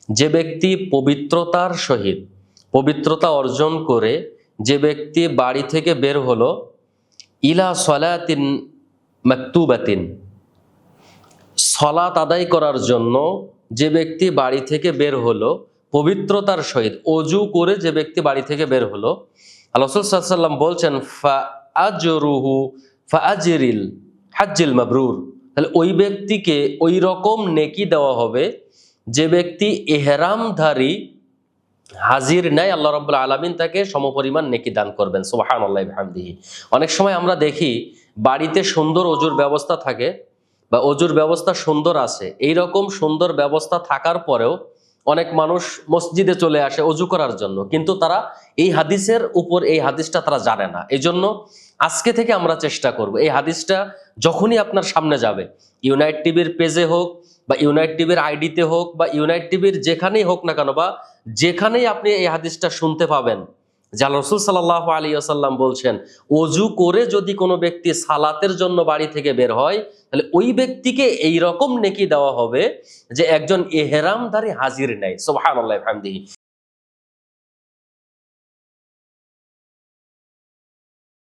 যে ব্যক্তি পবিত্রতার সহিত পবিত্রতা অর্জন করে যে ব্যক্তি বাড়ি থেকে বের হলো ইলা সলাতিন মাকতুবাতিন, সলাত আদায় করার জন্য যে ব্যক্তি বাড়ি থেকে বের হলো পবিত্রতার সহিত, অজু করে যে ব্যক্তি বাড়ি থেকে বের হলো, আল্লাহ রাসূল সাল্লাল্লাহু আলাইহি ওয়াসাল্লাম বলছেন ফা আজরুহু ফা আজরিল হাজ্জিল মাবরুর, তাহলে ওই ব্যক্তিকে ওই রকম নেকি দেওয়া হবে যে ব্যক্তি ইহরামধারী হাজির নেয়, আল্লাহ রাব্বুল আলামিন তাকে সমপরিমাণ নেকি দান করবেন। সুবহানাল্লাহি ওয়া বিহামদিহি। অনেক সময় আমরা দেখি বাড়িতে সুন্দর অজুর ব্যবস্থা থাকে বা অজুর ব্যবস্থা সুন্দর আছে, এই রকম সুন্দর ব্যবস্থা থাকার পরেও অনেক মানুষ মসজিদে চলে আসে অজু করার জন্য, কিন্তু তারা এই হাদিসের উপর এই হাদিসটা তারা জানে না। এই জন্য আজকে থেকে আমরা চেষ্টা করব এই হাদিসটা যখনই আপনার সামনে যাবে, ইউনাইট টিভির পেজে হোক বা ইউনাইট টিভির আইডিতে হোক বা ইউনাইট টিভির যেখানেই হোক না কেন, বা যেখানেই আপনি এই হাদিসটা শুনতে পাবেন যে আল্লাহ রাসূল সাল্লাল্লাহু আলাইহি ওয়াসাল্লাম বলছেন অজু করে যদি কোনো ব্যক্তি সালাতের জন্য বাড়ি থেকে বের হয়, তাহলে ওই ব্যক্তিকে এই রকম নেকি দেওয়া হবে যে একজন ইহরামধারী হাজির নেয়। সুবহানাল্লাহি ওয়া বিহামদিহি।